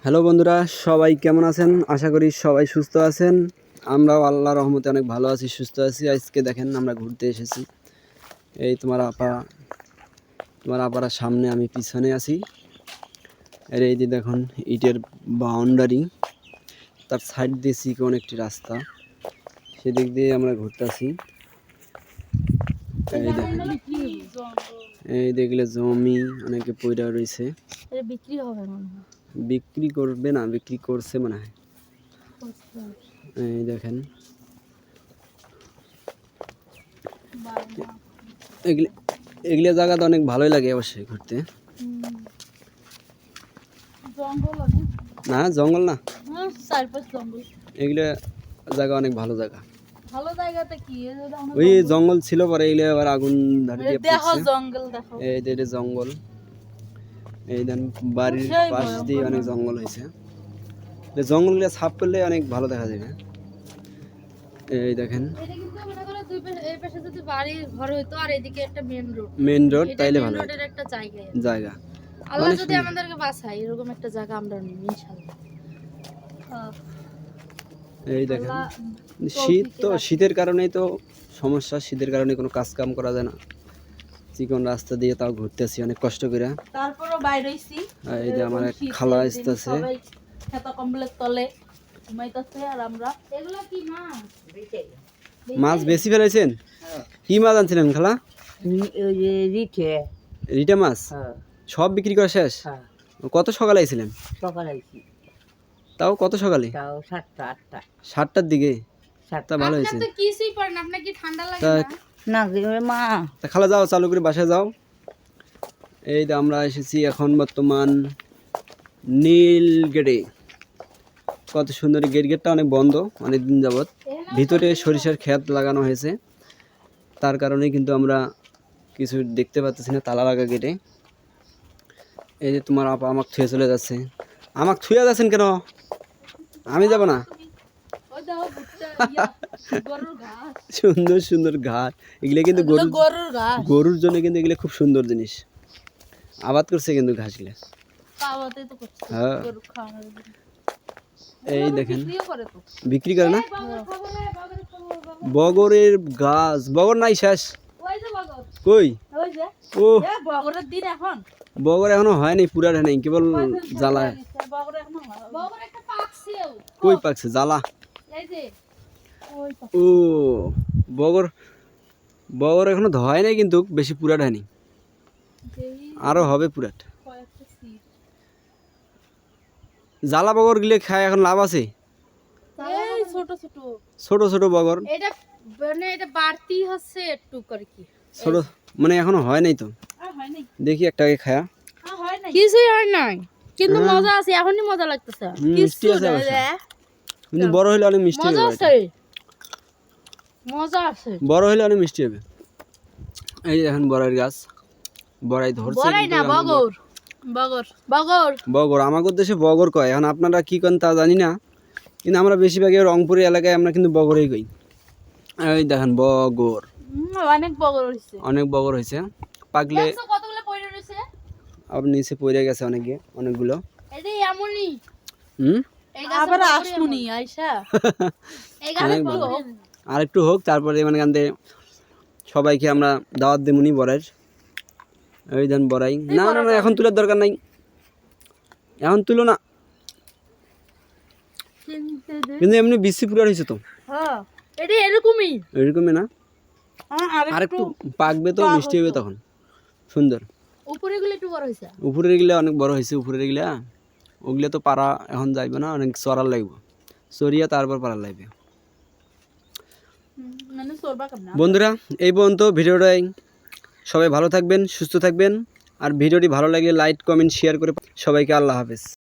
Hello বন্ধুরা, সবাই কেমন আছেন? আশা করি সবাই সুস্থ আছেন। আমরাও আল্লাহর রহমতে অনেক ভালো আছি, সুস্থ আছি। আজকে দেখেন আমরা ঘুরতে এসেছি। এই তোমার আপার সামনে, আমি পিছনে আছি। আর এই যে দেখুন ইটের বাউন্ডারি, তার সাইড দিয়ে চিকন একটি রাস্তা, সেদিক দিয়ে আমরা ঘুরতেছি। এই দেখেন, এই দেখলে জমি অনেকে পইরা রয়েছে। বিক্রি হবে মনে হয়, বিক্রি করবে না, বিক্রি করছে মনে হয়। এই দেখেন এগুলো জায়গা তো অনেক ভালোই লাগে অবশ্যই ঘুরতে। না জঙ্গল না, এগুলো জায়গা অনেক ভালো জায়গা। ওই জঙ্গল ছিল, পরে এগুলো আবার আগুন ধরিয়ে এই যে জঙ্গল, এই দেন বাড়ির পাশ দিয়ে অনেক জঙ্গল হয়েছে। জঙ্গলগুলো সাফ করলে অনেক ভালো দেখা যাবে। এই দেখেন মেইন রোড, তাইলে ভালো জায়গা। আল্লাহ যদি আমাদেরকে বাঁচায় এরকম একটা জায়গা আমরা নিই ইনশাআল্লাহ। এই দেখেন শীত, তো শীতের কারণেই তো সমস্যা, শীতের কারণে কোনো কাজ কাম করা যায় না। চিকন রাস্তা দিয়ে তাও ঘুরতেছি অনেক কষ্ট করে। তারপরও বাইরে হইছি। এই যে আমার এক খালা আসতেছে, খেতা কমপ্লেট তলে ঘুমাইতেছে। আর আমরা এগুলা কি মাছ? মাছ বেশি ফেলাইছেন? কি মাছ আনছিলেন খালা? রিটা মাছ। সব বিক্রি করা শেষ? কত সকালে আইছিলেন? সকালে আইছি। তাও কত সকালে? তাও 7টা 8টা 7টার দিকে। তা ভালো হয়েছে। আপনি তো কিছুই পড়েন, আপনার কি ঠান্ডা লাগে না? না মা। তা খালা যাও, চালু করে বাসায় যাও। এই যে আমরা এসেছি এখন বর্তমান নীল গেটে। কত সুন্দর গেটটা, অনেক বন্ধ অনেকদিন যাবত। ভিতরে সরিষার ক্ষেত লাগানো হয়েছে, তার কারণে কিন্তু আমরা কিছু দেখতে পাচ্ছি না, তালা লাগা গেটে। এই যে তোমার আপা আমাকে থুয়ে চলে যাচ্ছে। আমাকে থুয়ে যাচ্ছেন কেন? আমি যাব না। সুন্দর সুন্দর ঘাস, এগুলো কিন্তু গরুর জন্য কিন্তু এগুলো খুব সুন্দর জিনিস। আবাদ করছে কিন্তু ঘাসগুলো। হ্যাঁ, এই দেখেন বিক্রি করে না। বগরের গাছ, বগর নাই শেষ। কই? ও বগর এখনো হয়নি, পুরার নাই, কেবল জ্বালা। কই পাকছে? জ্বালা। ও বগর এখনো ধয় নাই, কিন্তু বেশি পুরাট হয়নি, আরো হবে পুরাট। জ্বালা বগর গিলে খায় এখন লাভ আছে? ছোট ছোট বগর, ছোট মানে এখনো হয় নাই তো। দেখি একটাকে খায়া। কিছুই হয় নাই, কিন্তু মজা আছে, এখনই মজা লাগতেছে। মিষ্টি আছে, কিন্তু বড় হলে অনেক মিষ্টি হবে। মজা আছে, বড় হলে অনেক মিষ্টি হবে। এই দেখেন বড়াইয়ের গাছ, বড়াই ধরছে। বগর আমাদের দেশে বগর কয়, এখন আপনারা কি করেন তা জানি না, কিন্তু আমরা বেশিরভাগই রংপুর এলাকায় আমরা কিন্তু বগরই কই। এই দেখেন বগর, অনেক বগর হয়েছে। পাকলে আবার নিচে পড়ে গেছে অনেকগুলো। আর একটু হোক, তারপরে মানে কান্দে সবাইকে আমরা দাওয়াত দেবনি বড়াইয়ের। ওই দেন বড়াই। না না না, এখন তোলার দরকার নাই, এখন তুলো না। কিন্তু এমনি বেশি পুরার হয়েছে তো। এরকমই না, আর একটু পাকবে তো মিষ্টি হবে তখন সুন্দর। উপরের গিলা অনেক বড় হয়েছে, উপরের গিলা ওগুলা তো পারা এখন যাইবে না, অনেক চড়ার লাগবে, চড়িয়া তারপর পারা লাগবে। বন্ধুরা এই পর্যন্ত ভিডিওটাই। সবাই ভালো থাকবেন, সুস্থ থাকবেন। আর ভিডিওটি ভালো লাগলে লাইক কমেন্ট শেয়ার করে সবাইকে আল্লাহ হাফেজ।